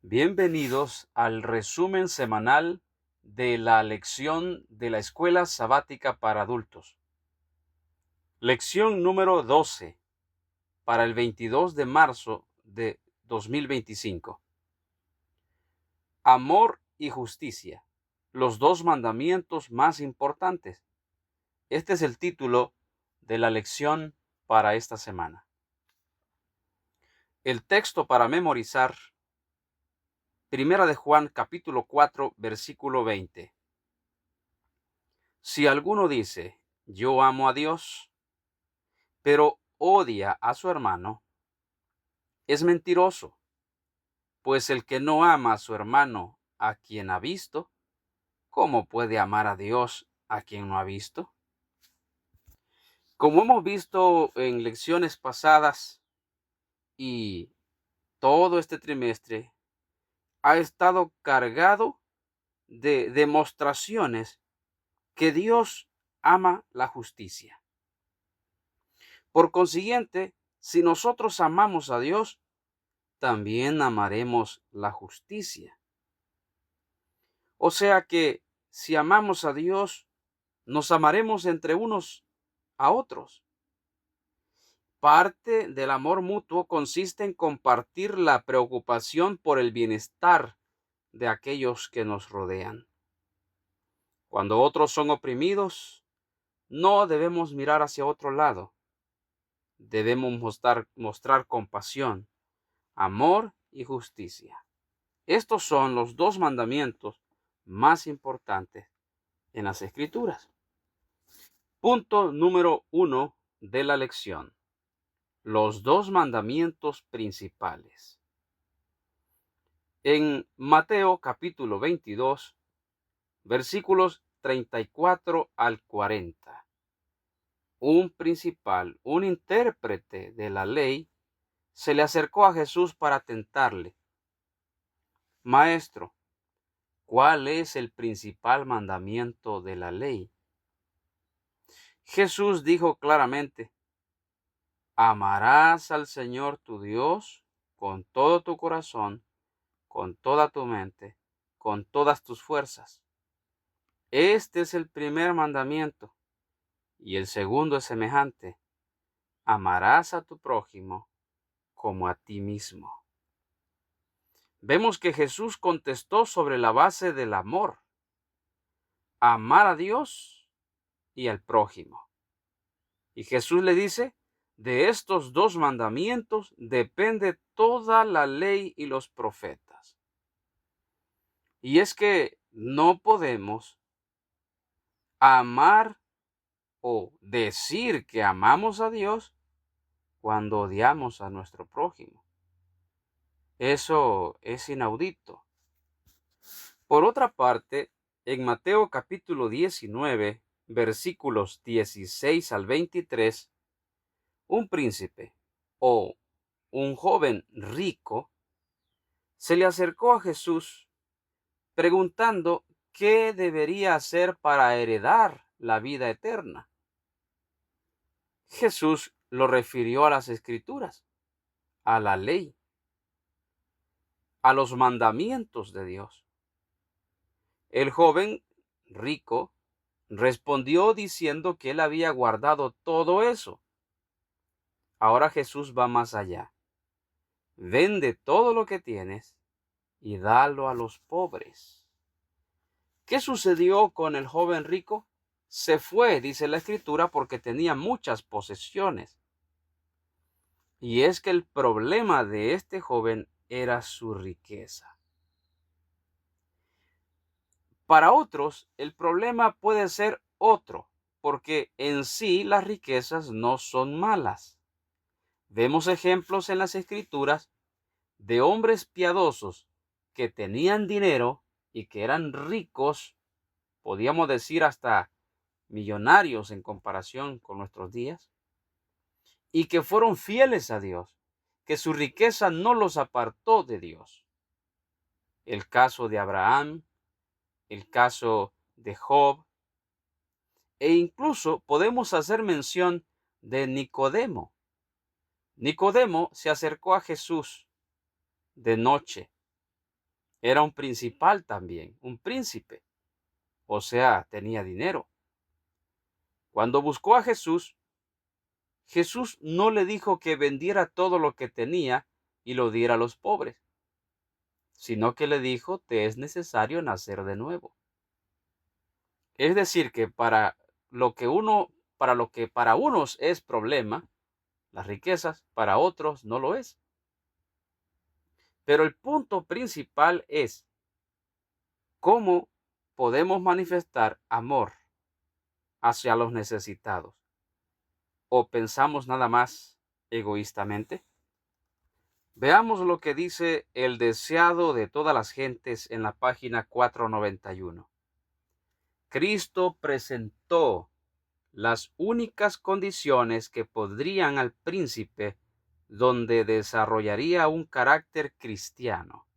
Bienvenidos al resumen semanal de la lección de la Escuela Sabática para Adultos. Lección número 12 para el 22 de marzo de 2025. Amor y justicia, los dos mandamientos más importantes. Este es el título de la lección para esta semana. El texto para memorizar: Primera de Juan capítulo 4 versículo 20. Si alguno dice, yo amo a Dios, pero odia a su hermano, es mentiroso, pues el que no ama a su hermano a quien ha visto, ¿cómo puede amar a Dios a quien no ha visto? Como hemos visto en lecciones pasadas y todo este trimestre, ha estado cargado de demostraciones que Dios ama la justicia. Por consiguiente, si nosotros amamos a Dios, también amaremos la justicia. O sea que si amamos a Dios, nos amaremos entre unos a otros. Parte del amor mutuo consiste en compartir la preocupación por el bienestar de aquellos que nos rodean. Cuando otros son oprimidos, no debemos mirar hacia otro lado. Debemos mostrar compasión, amor y justicia. Estos son los dos mandamientos más importantes en las Escrituras. Punto número 1 de la lección: los dos mandamientos principales. En Mateo capítulo 22, versículos 34 al 40, un intérprete de la ley, se le acercó a Jesús para tentarle. Maestro, ¿cuál es el principal mandamiento de la ley? Jesús dijo claramente: amarás al Señor tu Dios con todo tu corazón, con toda tu mente, con todas tus fuerzas. Este es el primer mandamiento, y el segundo es semejante: amarás a tu prójimo como a ti mismo. Vemos que Jesús contestó sobre la base del amor: amar a Dios y al prójimo. Y Jesús le dice: de estos dos mandamientos depende toda la ley y los profetas. Y es que no podemos amar o decir que amamos a Dios cuando odiamos a nuestro prójimo. Eso es inaudito. Por otra parte, en Mateo capítulo 19, versículos 16 al 23, un príncipe o un joven rico se le acercó a Jesús preguntando qué debería hacer para heredar la vida eterna. Jesús lo refirió a las Escrituras, a la ley, a los mandamientos de Dios. El joven rico respondió diciendo que él había guardado todo eso. Ahora Jesús va más allá. Vende todo lo que tienes y dalo a los pobres. ¿Qué sucedió con el joven rico? Se fue, dice la Escritura, porque tenía muchas posesiones. Y es que el problema de este joven era su riqueza. Para otros, el problema puede ser otro, porque en sí las riquezas no son malas. Vemos ejemplos en las Escrituras de hombres piadosos que tenían dinero y que eran ricos, podríamos decir hasta millonarios en comparación con nuestros días, y que fueron fieles a Dios, que su riqueza no los apartó de Dios. El caso de Abraham, el caso de Job, e incluso podemos hacer mención de Nicodemo. Nicodemo se acercó a Jesús de noche era un principal también, un príncipe, o sea, tenía dinero. Cuando buscó a Jesús, Jesús no le dijo que vendiera todo lo que tenía y lo diera a los pobres, sino que le dijo, te es necesario nacer de nuevo. Es decir, que para lo que para unos es problema, las riquezas, para otros no lo es. Pero el punto principal es cómo podemos manifestar amor hacia los necesitados. ¿O pensamos nada más egoístamente? Veamos lo que dice el deseado de todas las gentes en la página 491. Cristo presentó las únicas condiciones que podrían al príncipe donde desarrollaría un carácter cristiano.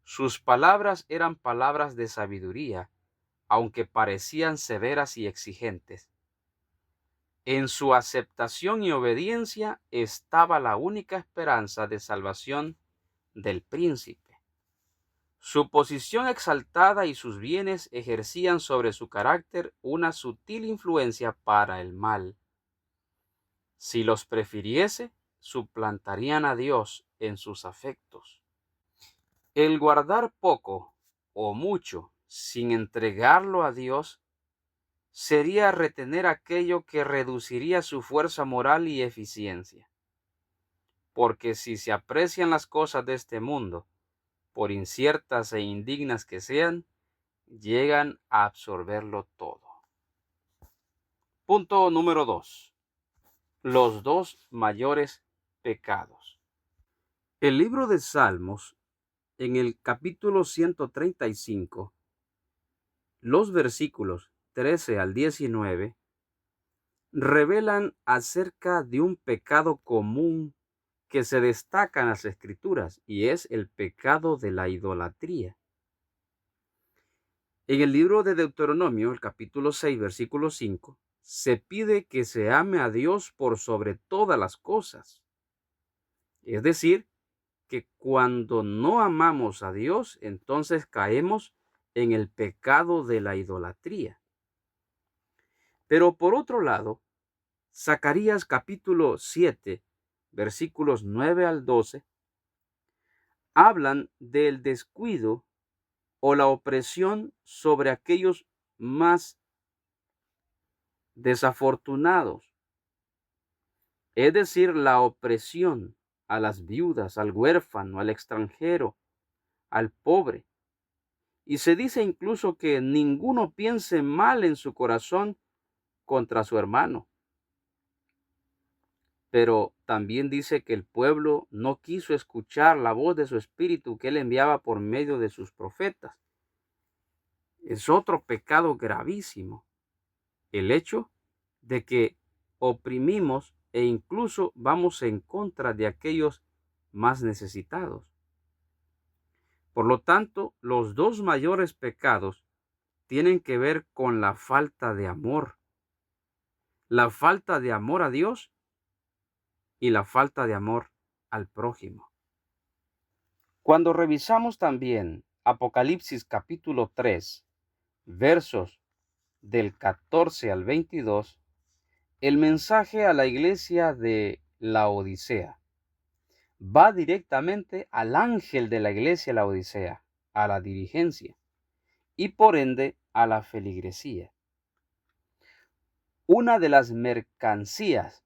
Sus palabras eran palabras de sabiduría, aunque parecían severas y exigentes. En su aceptación y obediencia estaba la única esperanza de salvación del príncipe. Su posición exaltada y sus bienes ejercían sobre su carácter una sutil influencia para el mal. Si los prefiriese, suplantarían a Dios en sus afectos. El guardar poco o mucho sin entregarlo a Dios sería retener aquello que reduciría su fuerza moral y eficiencia. Porque si se aprecian las cosas de este mundo, por inciertas e indignas que sean, llegan a absorberlo todo. Punto número 2. Los dos mayores pecados. El libro de Salmos, en el capítulo 135, los versículos 13 al 19, revelan acerca de un pecado común que se destaca en las Escrituras, y es el pecado de la idolatría. En el libro de Deuteronomio, el capítulo 6, versículo 5, se pide que se ame a Dios por sobre todas las cosas. Es decir, que cuando no amamos a Dios, entonces caemos en el pecado de la idolatría. Pero por otro lado, Zacarías capítulo 7, versículos 9 al 12, hablan del descuido o la opresión sobre aquellos más desafortunados, es decir, la opresión a las viudas, al huérfano, al extranjero, al pobre. Y se dice incluso que ninguno piense mal en su corazón contra su hermano. Pero también dice que el pueblo no quiso escuchar la voz de su espíritu que él enviaba por medio de sus profetas. Es otro pecado gravísimo, el hecho de que oprimimos e incluso vamos en contra de aquellos más necesitados. Por lo tanto, los dos mayores pecados tienen que ver con la falta de amor. La falta de amor a Dios y la falta de amor al prójimo. Cuando revisamos también Apocalipsis capítulo 3, versos del 14 al 22, el mensaje a la iglesia de Laodicea va directamente al ángel de la iglesia de Laodicea, a la dirigencia, y por ende a la feligresía. Una de las mercancías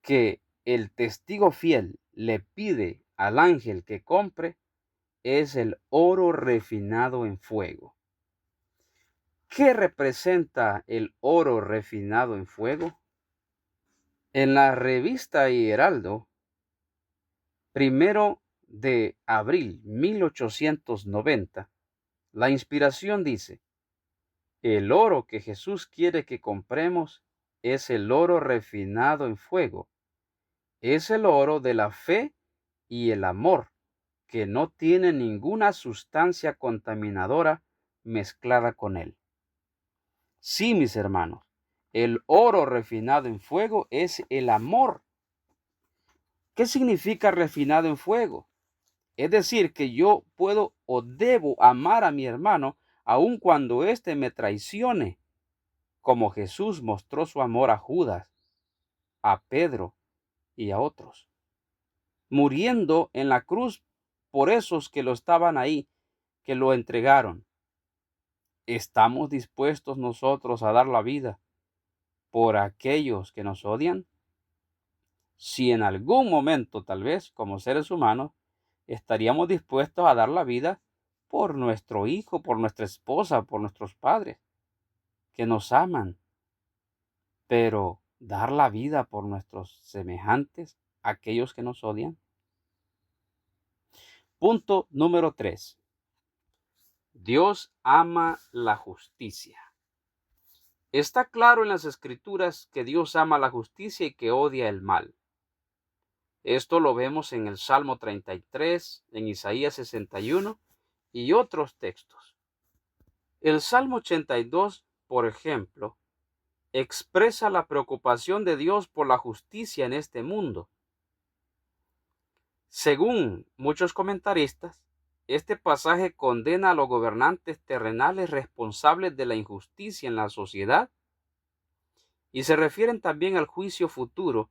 que el testigo fiel le pide al ángel que compre es el oro refinado en fuego. ¿Qué representa el oro refinado en fuego? En la revista Heraldo, 1 de abril 1890, la inspiración dice: el oro que Jesús quiere que compremos es el oro refinado en fuego. Es el oro de la fe y el amor, que no tiene ninguna sustancia contaminadora mezclada con él. Sí, mis hermanos, el oro refinado en fuego es el amor. ¿Qué significa refinado en fuego? Es decir, que yo puedo o debo amar a mi hermano aun cuando éste me traicione, como Jesús mostró su amor a Judas, a Pedro y a otros, muriendo en la cruz por esos que lo estaban ahí, que lo entregaron. ¿Estamos dispuestos nosotros a dar la vida por aquellos que nos odian? Si en algún momento, tal vez, como seres humanos, estaríamos dispuestos a dar la vida por nuestro hijo, por nuestra esposa, por nuestros padres, que nos aman, pero dar la vida por nuestros semejantes, aquellos que nos odian. Punto número 3. Dios ama la justicia. Está claro en las Escrituras que Dios ama la justicia y que odia el mal. Esto lo vemos en el Salmo 33, en Isaías 61 y otros textos. El Salmo 82, por ejemplo, expresa la preocupación de Dios por la justicia en este mundo. Según muchos comentaristas, este pasaje condena a los gobernantes terrenales responsables de la injusticia en la sociedad y se refieren también al juicio futuro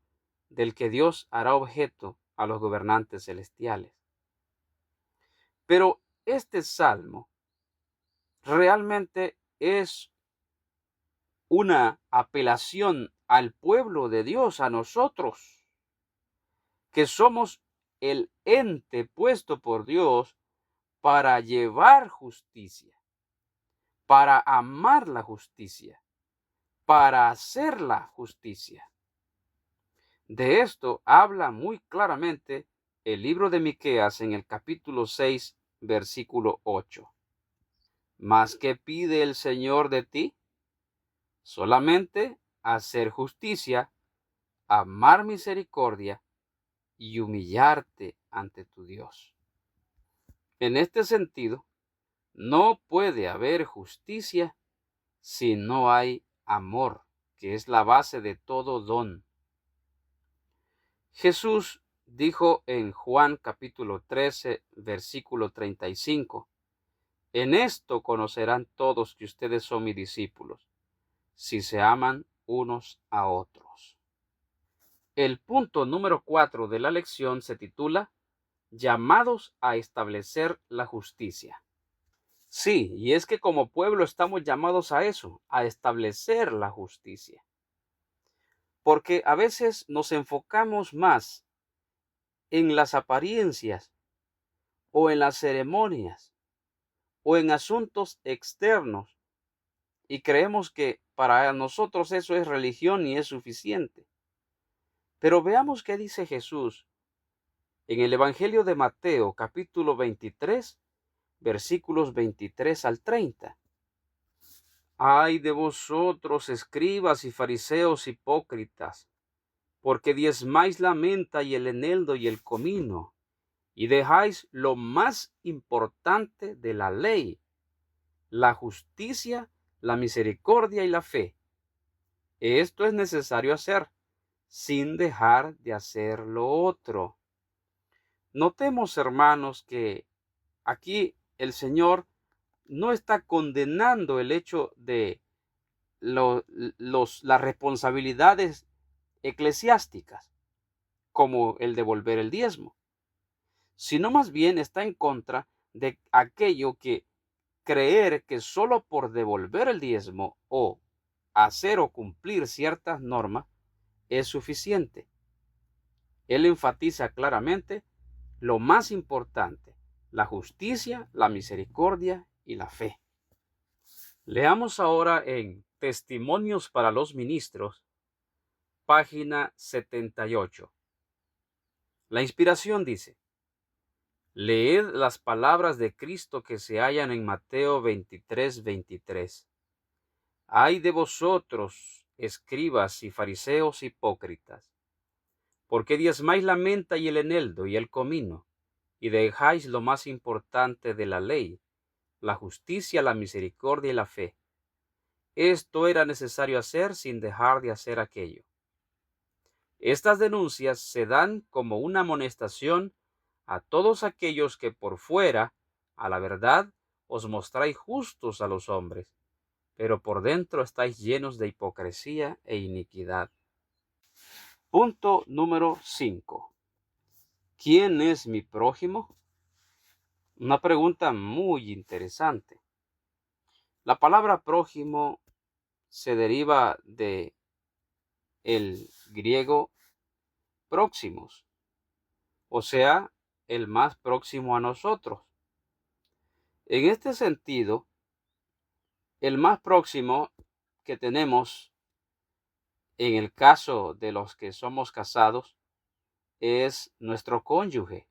del que Dios hará objeto a los gobernantes celestiales. Pero este salmo realmente es una apelación al pueblo de Dios, a nosotros, que somos el ente puesto por Dios para llevar justicia, para amar la justicia, para hacer la justicia. De esto habla muy claramente el libro de Miqueas en el capítulo 6, versículo 8. ¿Mas qué pide el Señor de ti? Solamente hacer justicia, amar misericordia y humillarte ante tu Dios. En este sentido, no puede haber justicia si no hay amor, que es la base de todo don. Jesús dijo en Juan capítulo 13, versículo 35, en esto conocerán todos que ustedes son mis discípulos, si se aman unos a otros. El punto número 4 de la lección se titula Llamados a establecer la justicia. Sí, y es que como pueblo estamos llamados a eso, a establecer la justicia. Porque a veces nos enfocamos más en las apariencias o en las ceremonias o en asuntos externos y creemos que para nosotros eso es religión y es suficiente. Pero veamos qué dice Jesús en el Evangelio de Mateo, capítulo 23, versículos 23 al 30. Ay de vosotros, escribas y fariseos hipócritas, porque diezmáis la menta y el eneldo y el comino, y dejáis lo más importante de la ley, la justicia, la misericordia y la fe. Esto es necesario hacer, sin dejar de hacer lo otro. Notemos, hermanos, que aquí el Señor no está condenando el hecho de las responsabilidades eclesiásticas, como el devolver el diezmo, sino más bien está en contra de aquello que creer que solo por devolver el diezmo o hacer o cumplir ciertas normas es suficiente. Él enfatiza claramente lo más importante, la justicia, la misericordia y la fe. Leamos ahora en Testimonios para los Ministros, página 78. La inspiración dice: leed las palabras de Cristo que se hallan en Mateo 23, 23. Ay de vosotros, escribas y fariseos hipócritas, porque diezmáis la menta y el eneldo y el comino, y dejáis lo más importante de la ley, la justicia, la misericordia y la fe. Esto era necesario hacer sin dejar de hacer aquello. Estas denuncias se dan como una amonestación a todos aquellos que por fuera, a la verdad, os mostráis justos a los hombres, pero por dentro estáis llenos de hipocresía e iniquidad. Punto número 5. ¿Quién es mi prójimo? Una pregunta muy interesante. La palabra prójimo se deriva de el griego próximos, o sea, el más próximo a nosotros. En este sentido, el más próximo que tenemos en el caso de los que somos casados es nuestro cónyuge.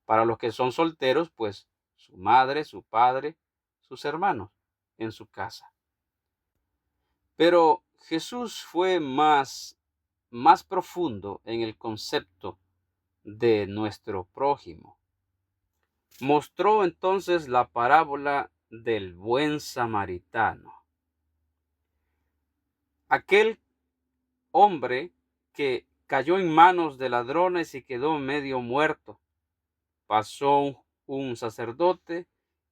Para los que son solteros, pues su madre, su padre, sus hermanos en su casa. Pero Jesús fue más profundo en el concepto de nuestro prójimo. Mostró entonces la parábola del buen samaritano. Aquel hombre que cayó en manos de ladrones y quedó medio muerto. Pasó un sacerdote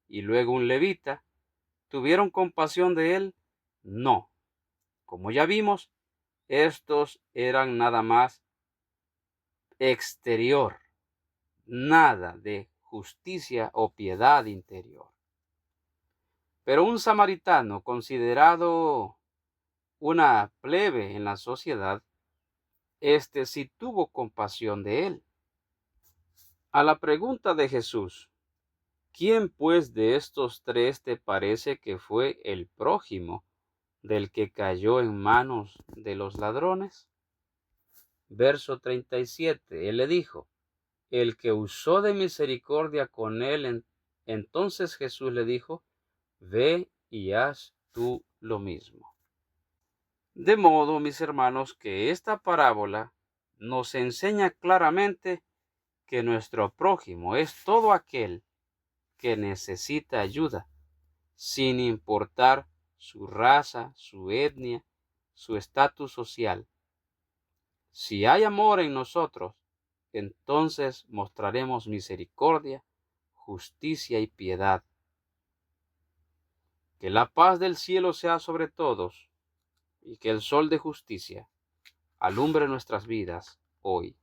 y luego un levita. ¿Tuvieron compasión de él? No. Como ya vimos, estos eran nada más exterior, nada de justicia o piedad interior. Pero un samaritano, considerado una plebe en la sociedad, este sí tuvo compasión de él. A la pregunta de Jesús, ¿quién pues de estos tres te parece que fue el prójimo del que cayó en manos de los ladrones? Verso 37, él le dijo, el que usó de misericordia con él. Entonces Jesús le dijo, ve y haz tú lo mismo. De modo, mis hermanos, que esta parábola nos enseña claramente que nuestro prójimo es todo aquel que necesita ayuda, sin importar su raza, su etnia, su estatus social. Si hay amor en nosotros, entonces mostraremos misericordia, justicia y piedad. Que la paz del cielo sea sobre todos y que el sol de justicia alumbre nuestras vidas hoy.